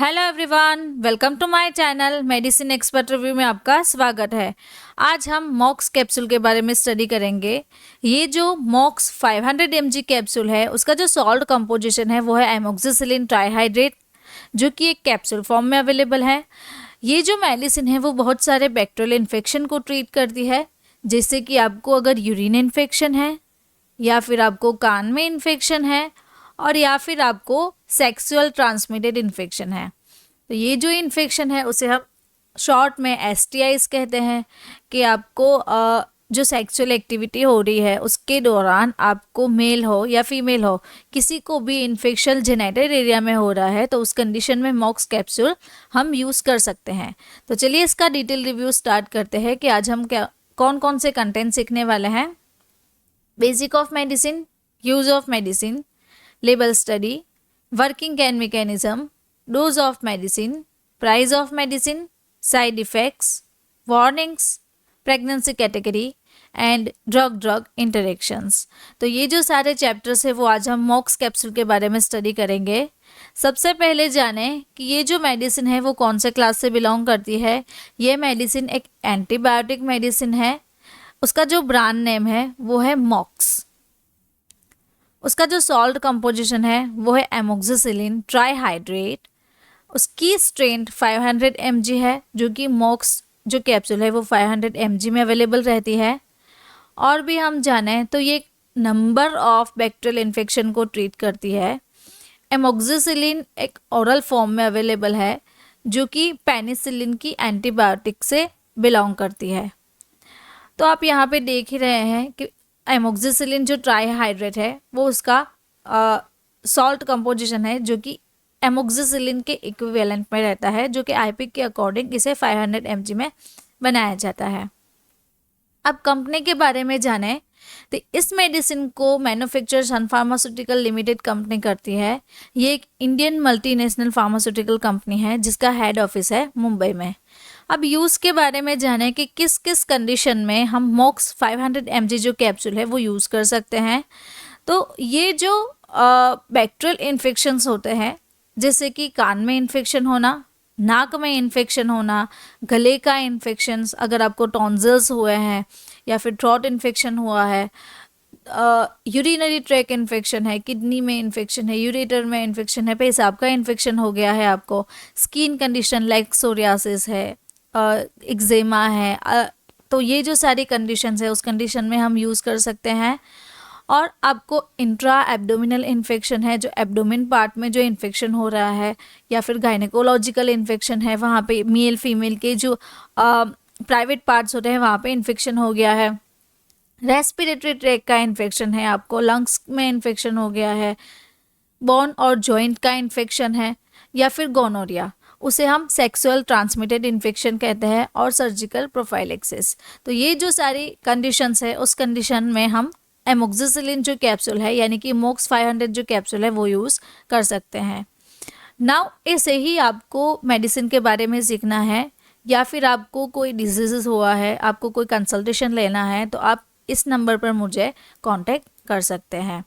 Hello everyone, welcome to my channel medicine expert review में आपका स्वागत है। आज हम मॉक्स कैप्सूल के बारे में स्टडी करेंगे। ये जो मॉक्स 500 mg कैप्सूल है उसका जो सॉल्ट कंपोजिशन है वो है एमोक्सिसिलिन ट्राइहाइड्रेट, जो कि एक कैप्सूल फॉर्म में अवेलेबल है। ये जो मेडिसिन है वो बहुत सारे बैक्टीरियल इन्फेक्शन को ट्रीट करती है, जैसे कि आपको अगर यूरिन इन्फेक्शन है या फिर आपको कान में इन्फेक्शन है और या फिर आपको सेक्सुअल ट्रांसमिटेड इन्फेक्शन है। तो ये जो इन्फेक्शन है उसे हम शॉर्ट में एसटीआईज कहते हैं कि आपको जो सेक्सुअल एक्टिविटी हो रही है उसके दौरान आपको मेल हो या फीमेल हो किसी को भी इन्फेक्शन जेनिटल एरिया में हो रहा है तो उस कंडीशन में मॉक्स कैप्सूल हम यूज़ कर सकते हैं। तो चलिए इसका डिटेल रिव्यू स्टार्ट करते हैं कि आज हम क्या कौन कौन से कंटेंट सीखने वाले हैं। Basic of medicine, use of medicine, label study, working and mechanism, dose of medicine, price of medicine, side effects, warnings, pregnancy category and drug interactions। तो ये जो सारे चैप्टर्स है वो आज हम मॉक्स कैप्सूल के बारे में स्टडी करेंगे। सबसे पहले जाने कि ये जो मेडिसिन है वो कौन से क्लास से बिलोंग करती है। ये मेडिसिन एक एंटीबायोटिक मेडिसिन है। उसका जो ब्रांड नेम है वो है मॉक्स। उसका जो सॉल्ट कंपोजिशन है वो है एमोक्सिसिलिन ट्राइहाइड्रेट। उसकी स्ट्रेंथ 500 mg है, जो कि मॉक्स जो कैप्सूल है वो 500 mg में अवेलेबल रहती है। और भी हम जाने तो ये नंबर ऑफ बैक्टीरियल इन्फेक्शन को ट्रीट करती है। एमोक्सिसिलिन एक ओरल फॉर्म में अवेलेबल है, जो कि पेनिसिलिन की एंटीबायोटिक से बिलोंग करती है। तो आप यहाँ पे देख ही रहे हैं कि एमोक्सिसिलिन जो ट्राइहाइड्रेट है वो उसका सॉल्ट कंपोजिशन है, जो कि एमोक्सिसिलिन के इक्विवेलेंट में रहता है, जो कि आईपिक के अकॉर्डिंग इसे 500 mg में बनाया जाता है। अब कंपनी के बारे में जाने तो इस मेडिसिन को मैन्युफैक्चर सन फार्मास्यूटिकल लिमिटेड कंपनी करती है। ये एक इंडियन मल्टीनेशनल फार्मास्यूटिकल कंपनी है जिसका हेड ऑफिस है मुंबई में। अब यूज़ के बारे में जाने कि किस किस कंडीशन में हम मॉक्स 500 mg जो कैप्सूल है वो यूज़ कर सकते हैं। तो ये जो बैक्टीरियल इन्फेक्शंस होते हैं, जैसे कि कान में इन्फेक्शन होना, नाक में इन्फेक्शन होना, गले का इन्फेक्शंस, अगर आपको टॉन्सिल्स हुए हैं या फिर थ्रोट इन्फेक्शन हुआ है, यूरिनरी ट्रैक इन्फेक्शन है, किडनी में इन्फेक्शन है, यूरेटर में इन्फेक्शन है, पेशाब का इन्फेक्शन हो गया है, आपको स्किन कंडीशन लाइक सोरियासिस है, एक्जेमा है, तो ये जो सारी कंडीशंस है उस कंडीशन में हम यूज़ कर सकते हैं। और आपको इंट्रा एब्डोमिनल इन्फेक्शन है, जो एब्डोमिन पार्ट में जो इन्फेक्शन हो रहा है, या फिर गायनेकोलॉजिकल इन्फेक्शन है, वहाँ पे मेल फीमेल के जो प्राइवेट पार्ट्स होते हैं वहाँ पे इन्फेक्शन हो गया है, रेस्पिरेटरी ट्रैक का इन्फेक्शन है, आपको लंग्स में इन्फेक्शन हो गया है, बोन और जॉइंट का इन्फेक्शन है, या फिर गोनोरिया, उसे हम सेक्सुअल ट्रांसमिटेड इन्फेक्शन कहते हैं, और सर्जिकल प्रोफाइलेक्सिस। तो ये जो सारी कंडीशंस है उस कंडीशन में हम एमोक्सिसिलिन जो कैप्सूल है यानी कि मॉक्स 500 जो कैप्सूल है वो यूज़ कर सकते हैं। नाउ ऐसे ही आपको मेडिसिन के बारे में सीखना है या फिर आपको कोई डिजीज़ हुआ है, आपको कोई कंसल्टेशन लेना है, तो आप इस नंबर पर मुझे कांटेक्ट कर सकते हैं।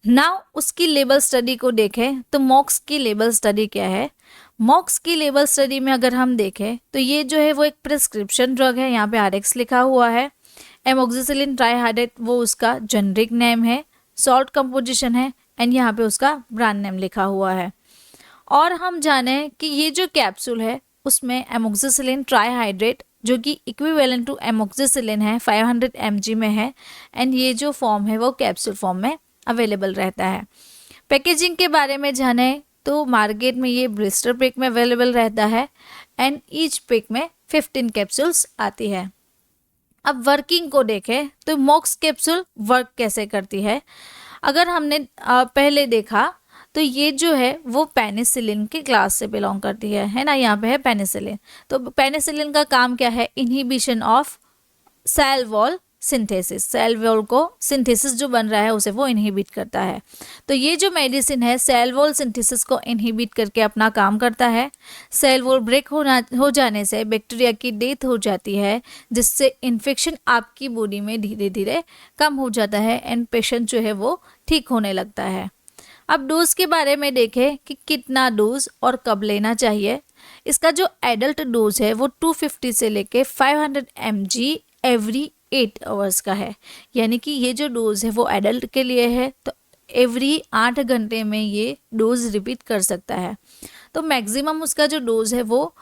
नाउ उसकी लेबल स्टडी को देखें तो मॉक्स की लेबल स्टडी क्या है। मॉक्स की लेबल स्टडी में अगर हम देखें तो ये जो है वो एक प्रिस्क्रिप्शन ड्रग है, यहाँ पे आरएक्स लिखा हुआ है। एमोक्सिसिलिन ट्राइहाइड्रेट वो उसका जेनरिक नेम है, सॉल्ट कंपोजिशन है, एंड यहाँ पे उसका ब्रांड नेम लिखा हुआ है। और हम जाने कि ये जो कैप्सूल है उसमें एमोक्सिसिलिन ट्राइहाइड्रेट जो कि इक्विवेलेंट टू एमोक्सिसिलिन है 500 mg में है, एंड ये जो फॉर्म है वो कैप्सूल फॉर्म में अवेलेबल रहता है। पैकेजिंग के बारे में जाने तो मार्केट में ये ब्लिस्टर पैक में अवेलेबल रहता है, एंड ईच पैक में 15 कैप्सूल्स आती है। अब वर्किंग को देखें तो मॉक्स कैप्सूल वर्क कैसे करती है। अगर हमने पहले देखा तो ये जो है वो पेनिसिलिन की क्लास से बिलोंग करती है ना, यहाँ पे है पेनिसिलिन। तो पेनिसिलिन का काम क्या है, inhibition of cell wall synthesis, cell wall को सिंथेसिस जो बन रहा है उसे वो इनहिबिट करता है। तो ये जो मेडिसिन है सेल वॉल सिंथेसिस को इनहिबिट करके अपना काम करता है। सेल वॉल ब्रेक हो जाने से बैक्टीरिया की डेथ हो जाती है, जिससे इन्फेक्शन आपकी बॉडी में धीरे धीरे कम हो जाता है, एंड पेशेंट जो है वो ठीक होने लगता है। अब डोज के बारे में देखें कि कितना डोज और कब लेना चाहिए। इसका जो एडल्ट डोज है वो 250 से लेके 500 mg एवरी 8 आवर्स का है। यानी कि ये जो डोज है वो एडल्ट के लिए है, तो एवरी 8 घंटे में ये डोज रिपीट कर सकता है। तो मैक्सिमम उसका जो डोज है वो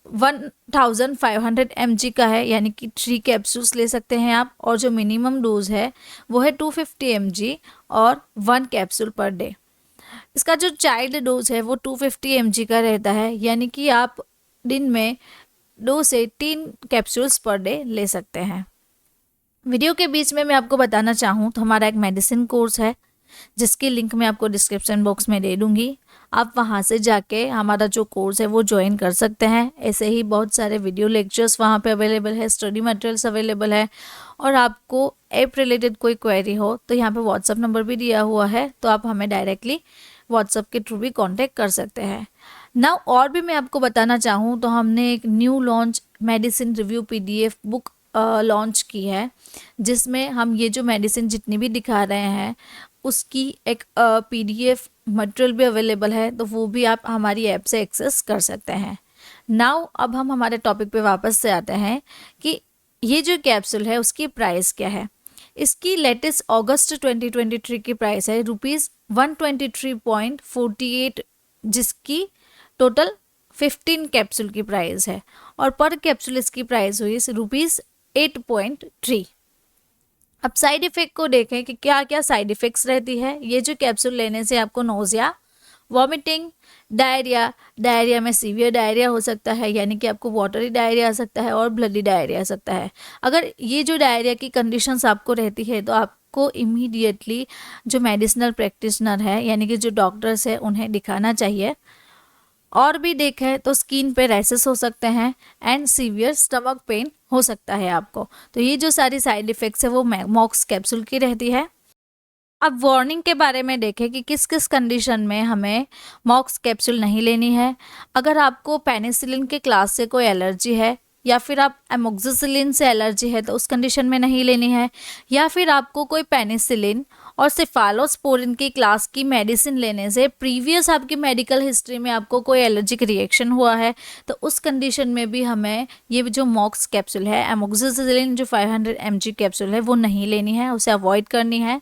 1500 mg का है, यानी कि 3 कैप्सूल्स ले सकते हैं आप। और जो मिनिमम डोज है वो है 250 mg और 1 कैप्सूल पर डे। इसका जो चाइल्ड डोज है वो 250 mg का रहता है, यानी कि आप दिन में 2 से 3 कैप्सूल्स पर डे ले सकते हैं। वीडियो के बीच में मैं आपको बताना चाहूँ तो हमारा एक मेडिसिन कोर्स है जिसकी लिंक मैं आपको डिस्क्रिप्शन बॉक्स में दे दूँगी। आप वहाँ से जाके हमारा जो कोर्स है वो ज्वाइन कर सकते हैं। ऐसे ही बहुत सारे वीडियो लेक्चर्स वहाँ पे अवेलेबल है, स्टडी मटेरियल्स अवेलेबल है। और आपको ऐप रिलेटेड कोई क्वेरी हो तो यहाँ पे व्हाट्सअप नंबर भी दिया हुआ है, तो आप हमें डायरेक्टली व्हाट्सअप के थ्रू भी कांटेक्ट कर सकते हैं ना। और भी मैं आपको बताना चाहूँ तो हमने एक new launch medicine review PDF book launch की है, जिसमें हम ये जो मेडिसिन जितनी भी दिखा रहे हैं उसकी एक PDF मटेरियल भी अवेलेबल है, तो वो भी आप हमारी ऐप से एक्सेस कर सकते हैं। नाउ अब हम हमारे टॉपिक पे वापस से आते हैं कि ये जो कैप्सूल है उसकी प्राइस क्या है। इसकी लेटेस्ट अगस्त 2023 की प्राइस है ₹123.48, जिसकी टोटल 15 कैप्सूल की प्राइस है। और पर कैप्सूल इसकी प्राइस हुई ₹8.3। अब साइड इफ़ेक्ट को देखें कि क्या क्या साइड इफ़ेक्ट्स रहती है। ये जो कैप्सूल लेने से आपको नोज़िया, वॉमिटिंग, डायरिया में सीवियर डायरिया हो सकता है, यानी कि आपको वाटरी डायरिया आ सकता है और ब्लडी डायरिया आ सकता है। अगर ये जो डायरिया की कंडीशंस आपको रहती है तो आपको इमीडिएटली जो मेडिसिनल प्रैक्टिशनर है, यानी कि जो डॉक्टर्स है, उन्हें दिखाना चाहिए। और भी देखें तो स्किन पे रैसेस हो सकते हैं एंड सीवियर स्टमक पेन हो सकता है आपको। तो ये जो सारी साइड इफ़ेक्ट्स है वो मॉक्स कैप्सूल की रहती है। अब वार्निंग के बारे में देखें कि किस किस कंडीशन में हमें मॉक्स कैप्सूल नहीं लेनी है। अगर आपको पेनिसिलिन के क्लास से कोई एलर्जी है, या फिर आप एमोक्सिसिलिन से एलर्जी है तो उस कंडीशन में नहीं लेनी है, या फिर आपको कोई पेनिसिलिन और सेफालोस्पोरिन की क्लास की मेडिसिन लेने से प्रीवियस आपकी मेडिकल हिस्ट्री में आपको कोई एलर्जिक रिएक्शन हुआ है, तो उस कंडीशन में भी हमें ये जो मॉक्स कैप्सूल है, एमोक्सिसिलिन जो 500 mg कैप्सूल है वो नहीं लेनी है, उसे अवॉइड करनी है।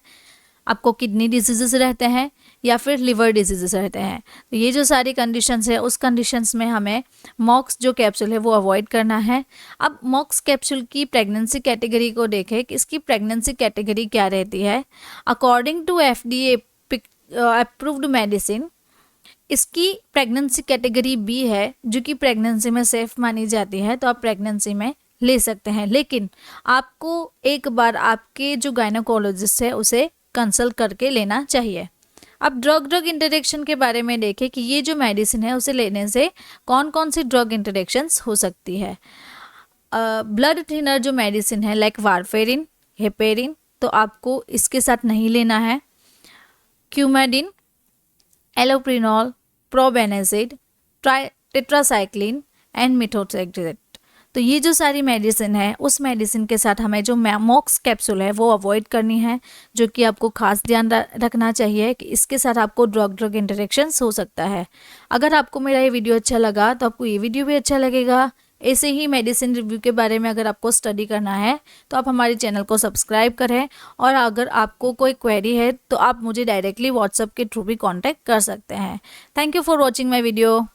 आपको किडनी डिजीज़ेस रहते हैं या फिर लिवर डिजीज़ेस रहते हैं, तो ये जो सारी कंडीशंस है उस कंडीशंस में हमें मॉक्स जो कैप्सूल है वो अवॉइड करना है। अब मॉक्स कैप्सूल की प्रेगनेंसी कैटेगरी को देखें कि इसकी प्रेगनेंसी कैटेगरी क्या रहती है। According to FDA approved medicine, इसकी प्रेगनेंसी कैटेगरी B है, जो कि प्रेगनेंसी में सेफ मानी जाती है, तो आप प्रेगनेंसी में ले सकते हैं। लेकिन आपको एक बार आपके जो गायनोकोलॉजिस्ट है उसे कंसल्ट करके लेना चाहिए। अब ड्रग इंटरेक्शन के बारे में देखें कि ये जो मेडिसिन है उसे लेने से कौन कौन सी ड्रग इंटरेक्शंस हो सकती है। ब्लड थिनर जो मेडिसिन है लाइक वारफेरिन, हेपेरिन, तो आपको इसके साथ नहीं लेना है। क्यूमेडिन, एलोप्रिनॉल, प्रोबेनेजिड, टेट्रासाइक्लिन एंड मिथोट्रेक्सेट, तो ये जो सारी मेडिसिन है उस मेडिसिन के साथ हमें जो मॉक्स कैप्सूल है वो अवॉइड करनी है, जो कि आपको खास ध्यान रखना चाहिए कि इसके साथ आपको ड्रग इंटरेक्शंस हो सकता है। अगर आपको मेरा ये वीडियो अच्छा लगा तो आपको ये वीडियो भी अच्छा लगेगा। ऐसे ही मेडिसिन रिव्यू के बारे में अगर आपको स्टडी करना है तो आप हमारे चैनल को सब्सक्राइब करें, और अगर आपको कोई क्वेरी है तो आप मुझे डायरेक्टली व्हाट्सएप के थ्रू भी कॉन्टैक्ट कर सकते हैं। Thank you for watching my video.